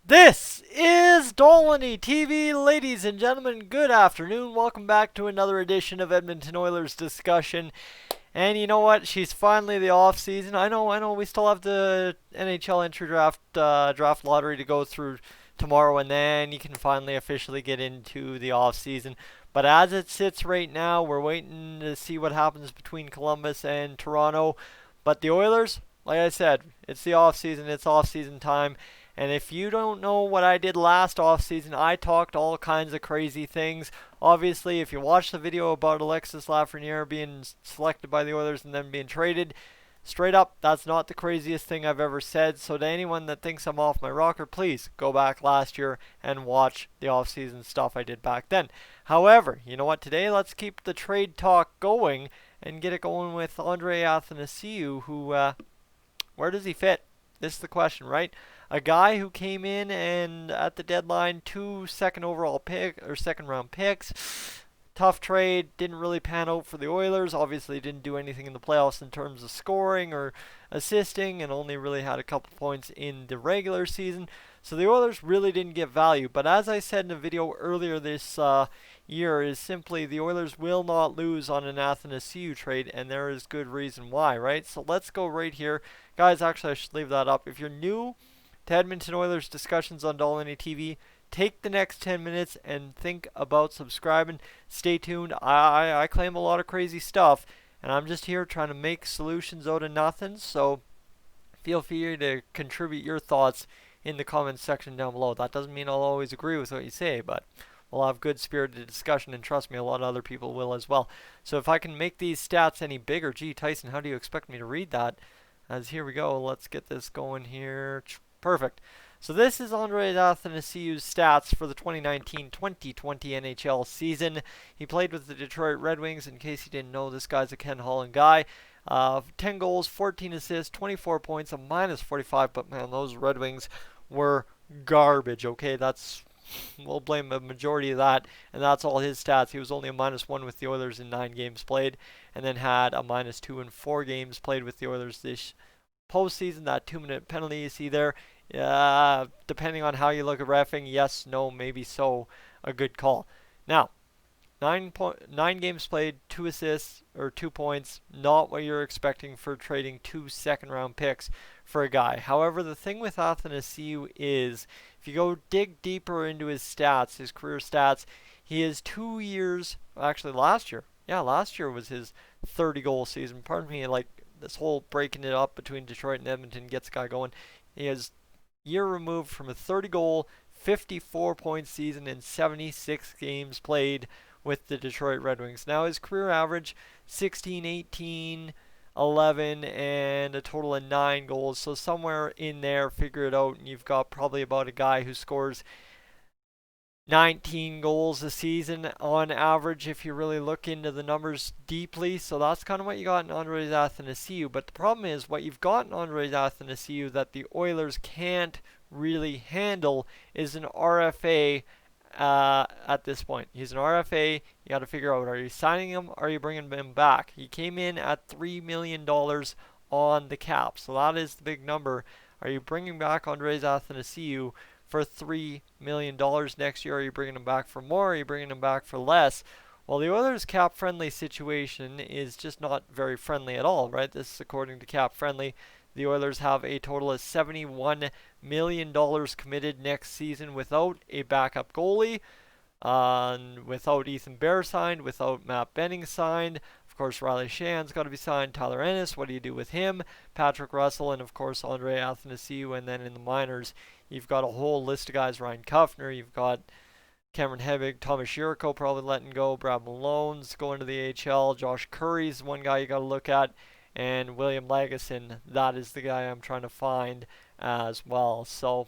This is Dolynny TV, ladies and gentlemen. Good afternoon. Welcome back to another edition of Edmonton Oilers discussion. And you know what? She's finally the off season. I know. We still have the NHL entry draft lottery to go through tomorrow, and then you can finally officially get into the off season. But as it sits right now, we're waiting to see what happens between Columbus and Toronto. But the Oilers, like I said, it's the off season. It's off season time. And if you don't know what I did last offseason, I talked all kinds of crazy things. Obviously, if you watch the video about Alexis Lafreniere being selected by the Oilers and then being traded, straight up, that's not the craziest thing I've ever said. So to anyone that thinks I'm off my rocker, please go back last year and watch the offseason stuff I did back then. However, you know what? Today, let's keep the trade talk going and get it going with Andreas Athanasiou, who, where does he fit? This is the question, right? A guy who came in and at the deadline, two second overall pick or second round picks. Tough trade, didn't really pan out for the Oilers. Obviously, didn't do anything in the playoffs in terms of scoring or assisting, and only really had a couple points in the regular season. So the Oilers really didn't get value. But as I said in a video earlier this year, is simply the Oilers will not lose on an Athanasiou trade, and there is good reason why, right? So let's go right here. Guys, actually, I should leave that up. If you're new to Edmonton Oilers discussions on Dolynny TV, take the next 10 minutes and think about subscribing. Stay tuned. I claim a lot of crazy stuff, and I'm just here trying to make solutions out of nothing. So feel free to contribute your thoughts in the comments section down below. That doesn't mean I'll always agree with what you say, but we'll have good spirited discussion, and trust me, a lot of other people will as well. So if I can make these stats any bigger, gee, Tyson, how do you expect me to read that? As here we go, let's get this going here. Perfect. So this is Andreas Athanasiou's stats for the 2019-2020 NHL season. He played with the Detroit Red Wings. In case you didn't know, this guy's a Ken Holland guy. 10 goals, 14 assists, 24 points, a minus 45. But man, those Red Wings were garbage. Okay, we'll blame a majority of that, and that's all his stats. He was only a -1 with the Oilers in 9 games played, and then had a -2 in 4 games played with the Oilers this postseason. That 2-minute penalty you see there, depending on how you look at reffing, yes, no, maybe so, a good call. Now, 9 games played, 2 assists, or 2 points, not what you're expecting for trading 2 second-round picks for a guy. However, the thing with Athanasiou is, if you go dig deeper into his stats, his career stats, he is 2 years, actually last year, last year was his 30-goal season. Pardon me, like, this whole breaking it up between Detroit and Edmonton gets a guy going. He is year removed from a 30-goal, 54-point season in 76 games played with the Detroit Red Wings. Now his career average, 16, 18, 11, and a total of 9 goals. So somewhere in there, figure it out, and you've got probably about a guy who scores 19 goals a season on average if you really look into the numbers deeply. So that's kind of what you got in Andreas Athanasiou. But the problem is what you've got in Andreas Athanasiou that the Oilers can't really handle is an RFA at this point. He's an RFA. You got to figure out, are you signing him or are you bringing him back? He came in at $3 million on the cap. So that is the big number. Are you bringing back Andreas Athanasiou for $3 million next year? Are you bringing him back for more? Are you bringing him back for less? Well, the Oilers' cap-friendly situation is just not very friendly at all, right? This is according to Cap Friendly. The Oilers have a total of $71 million committed next season without a backup goalie, without Ethan Bear signed, without Matt Benning signed. Of course, Riley Shan's got to be signed. Tyler Ennis, what do you do with him? Patrick Russell, and of course, Andre Athanasiou. And then in the minors, you've got a whole list of guys. Ryan Kuffner, you've got Cameron Hebig, Thomas Jurko probably letting go. Brad Malone's going to the AHL. Josh Curry's one guy you got to look at. And William Lagesson, that is the guy I'm trying to find as well. So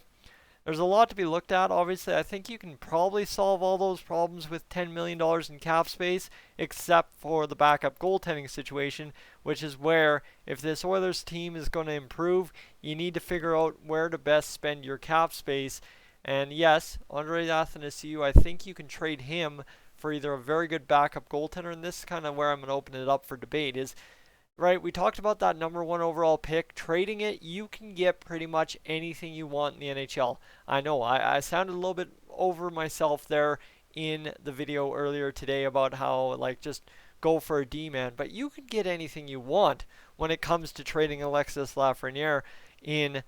there's a lot to be looked at. Obviously, I think you can probably solve all those problems with $10 million in cap space, except for the backup goaltending situation, which is where, if this Oilers team is going to improve, you need to figure out where to best spend your cap space. And yes, Andreas Athanasiou, I think you can trade him for either a very good backup goaltender, and this is kind of where I'm going to open it up for debate, is right, we talked about that number one overall pick. Trading it, you can get pretty much anything you want in the NHL. I know I sounded a little bit over myself there in the video earlier today about how, like, just go for a D-man, but you can get anything you want when it comes to trading Alexis Lafreniere in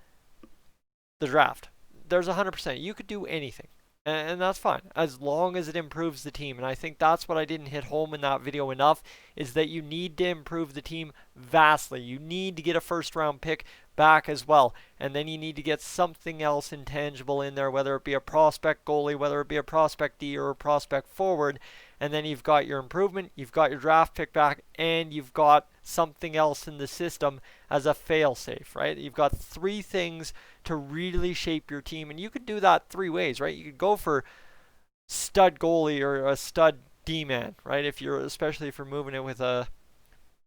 the draft. There's 100%. You could do anything. And that's fine, as long as it improves the team. And I think that's what I didn't hit home in that video enough, is that you need to improve the team vastly. You need to get a first round pick back as well. And then you need to get something else intangible in there, whether it be a prospect goalie, whether it be a prospect D or a prospect forward. And then you've got your improvement, you've got your draft pick back, and you've got something else in the system as a fail-safe, right? You've got three things to really shape your team, and you could do that three ways, right? You could go for stud goalie or a stud D-man, right? Especially if you're moving it with a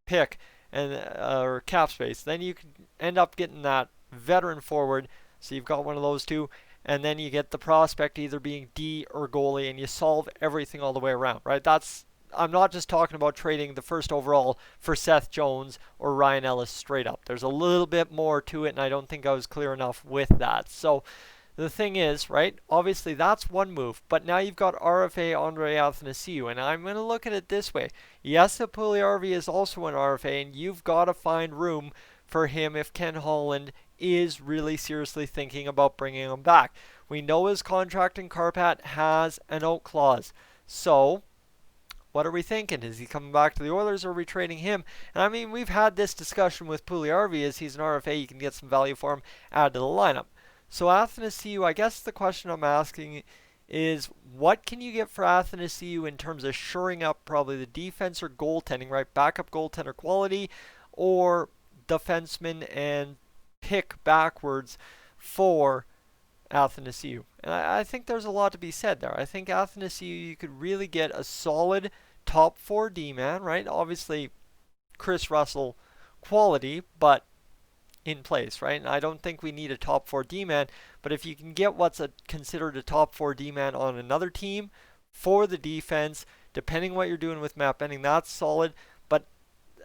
pick and or cap space, then you could end up getting that veteran forward. So you've got one of those two, and then you get the prospect either being D or goalie, and you solve everything all the way around, right? I'm not just talking about trading the first overall for Seth Jones or Ryan Ellis straight up. There's a little bit more to it, and I don't think I was clear enough with that. So the thing is, right, obviously that's one move, but now you've got RFA Andreas Athanasiou, and I'm going to look at it this way. Yes, Puljujärvi is also an RFA, and you've got to find room for him if Ken Holland is really seriously thinking about bringing him back. We know his contract in Karpat has an out clause. So what are we thinking? Is he coming back to the Oilers, or are we trading him? And I mean, we've had this discussion with Puljujärvi, as he's an RFA, you can get some value for him, add to the lineup. So Athanasiou, I guess the question I'm asking is, what can you get for Athanasiou in terms of shoring up probably the defense or goaltending, right? Backup goaltender quality, or defenseman and pick backwards for Athanasiou. And I think there's a lot to be said there. I think Athanasiou, you could really get a solid top 4 D-man, right? Obviously, Chris Russell quality, but in place, right? And I don't think we need a top 4 D-man, but if you can get what's considered a top 4 D-man on another team for the defense, depending what you're doing with map ending, that's solid. But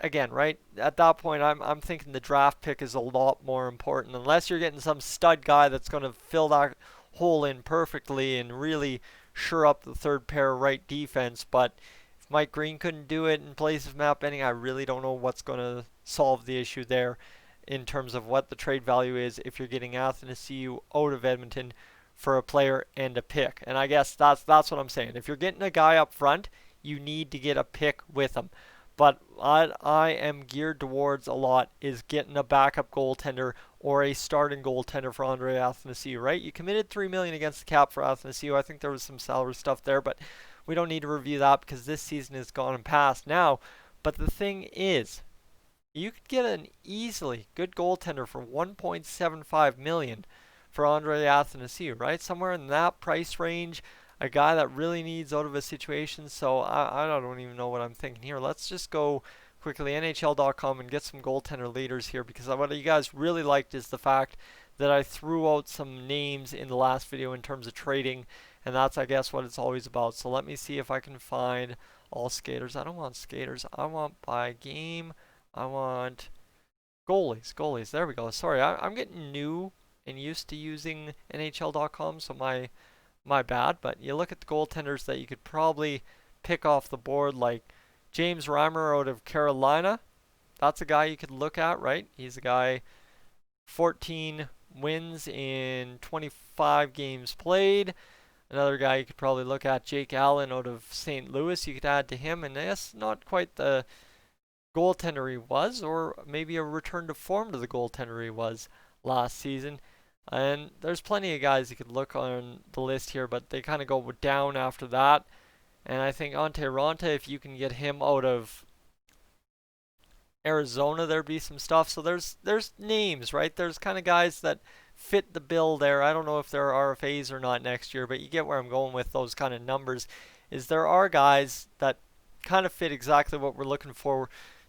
again, right, at that point, I'm thinking the draft pick is a lot more important, unless you're getting some stud guy that's going to fill that hole in perfectly and really shore up the third pair right defense. But if Mike Green couldn't do it in place of map ending, I really don't know what's going to solve the issue there in terms of what the trade value is if you're getting Athanasiou out of Edmonton for a player and a pick. And I guess that's what I'm saying. If you're getting a guy up front, you need to get a pick with him. But I am geared towards a lot is getting a backup goaltender or a starting goaltender for Andreas Athanasiou, right? You committed $3 million against the cap for Athanasiou. I think there was some salary stuff there, but we don't need to review that because this season is gone and past now. But the thing is, you could get an easily good goaltender for $1.75 million for Andreas Athanasiou, right? Somewhere in that price range, a guy that really needs out of a situation. So I don't even know what I'm thinking here. Let's just go quickly NHL.com and get some goaltender leaders here, because what you guys really liked is the fact that I threw out some names in the last video in terms of trading, and that's, I guess, what it's always about. So let me see if I can find all skaters. I don't want skaters. I want by game. I want goalies. There we go. Sorry, I'm getting new and used to using NHL.com, so my bad. But you look at the goaltenders that you could probably pick off the board, like James Reimer out of Carolina. That's a guy you could look at, right? He's a guy, 14 wins in 25 games played. Another guy you could probably look at, Jake Allen out of St. Louis. You could add to him, and that's not quite the goaltender he was, or maybe a return to form to the goaltender he was last season. And there's plenty of guys you could look on the list here, but they kind of go down after that. And I think Ante Ranta, if you can get him out of Arizona, there'd be some stuff. So there's names, right? There's kind of guys that fit the bill there. I don't know if there are RFAs or not next year, but you get where I'm going with those kind of numbers. Is there are guys that kind of fit exactly what we're looking for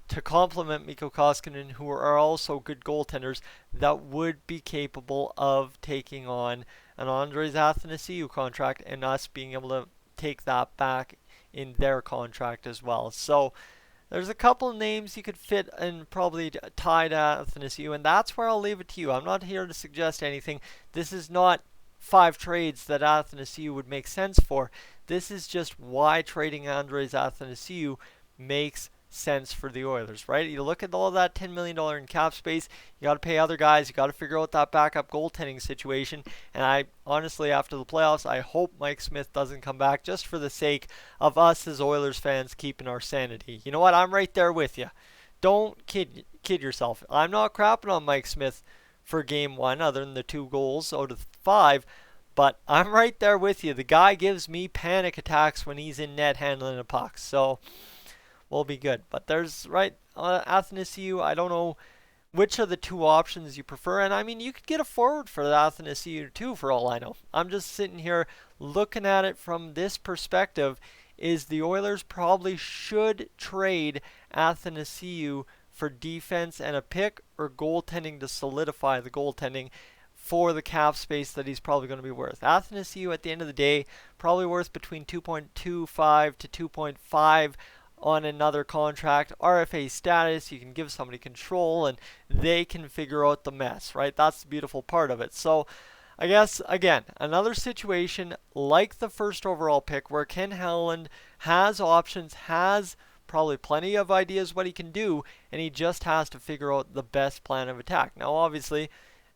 to complement Mikko Koskinen, who are also good goaltenders that would be capable of taking on an Andreas Athanasiou contract and us being able to take that back in their contract as well. So There's a couple of names you could fit and probably tie to Athanasiou, and that's where I'll leave it to you. I'm not here to suggest anything. This is not 5 trades that Athanasiou would make sense for. This is just why trading Andreas Athanasiou makes sense for the Oilers, right? You look at all that $10 million in cap space, you got to pay other guys, you got to figure out that backup goaltending situation, and I honestly, after the playoffs, I hope Mike Smith doesn't come back just for the sake of us as Oilers fans keeping our sanity. You know what? I'm right there with you. Don't kid yourself. I'm not crapping on Mike Smith for game 1 other than the 2 goals out of 5, but I'm right there with you. The guy gives me panic attacks when he's in net handling a puck. So will be good. But there's, right, Athanasiou, I don't know which of the 2 options you prefer. And I mean, you could get a forward for the Athanasiou too, for all I know. I'm just sitting here looking at it from this perspective, is the Oilers probably should trade Athanasiou for defense and a pick, or goaltending to solidify the goaltending for the cap space that he's probably going to be worth. Athanasiou, at the end of the day, probably worth between 2.25 to 2.5 on another contract. RFA status, you can give somebody control and they can figure out the mess, right? That's the beautiful part of it. So I guess, again, another situation like the first overall pick where Ken Howland has options, has probably plenty of ideas what he can do, and he just has to figure out the best plan of attack. Now, obviously,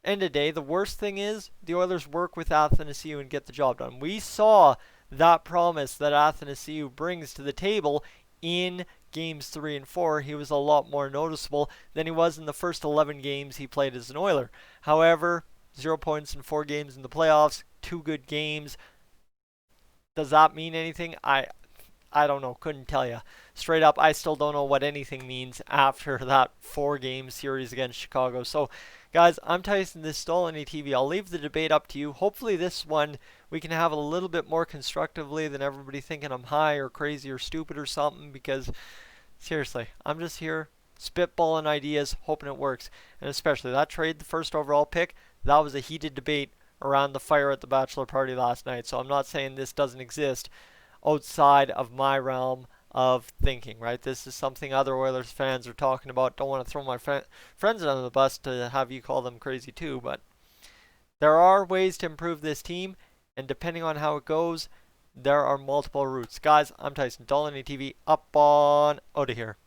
end of the day, the worst thing is the Oilers work with Athanasiou and get the job done. We saw that promise that Athanasiou brings to the table in games 3 and 4. He was a lot more noticeable than he was in the first 11 games he played as an Oiler. However, 0 points in 4 games in the playoffs, 2 good games. Does that mean anything? I don't know. Couldn't tell you. Straight up, I still don't know what anything means after that 4-game series against Chicago. So, guys, I'm Tyson. This is Dolynny TV. I'll leave the debate up to you. Hopefully this one we can have a little bit more constructively than everybody thinking I'm high or crazy or stupid or something, because seriously, I'm just here spitballing ideas, hoping it works. And especially that trade, the first overall pick, that was a heated debate around the fire at the bachelor party last night. So I'm not saying this doesn't exist outside of my realm of thinking, right? This is something other Oilers fans are talking about. Don't want to throw my friends under the bus to have you call them crazy too, but there are ways to improve this team, and depending on how it goes, there are multiple routes. Guys, I'm Tyson, Dolynny TV, up on out of here.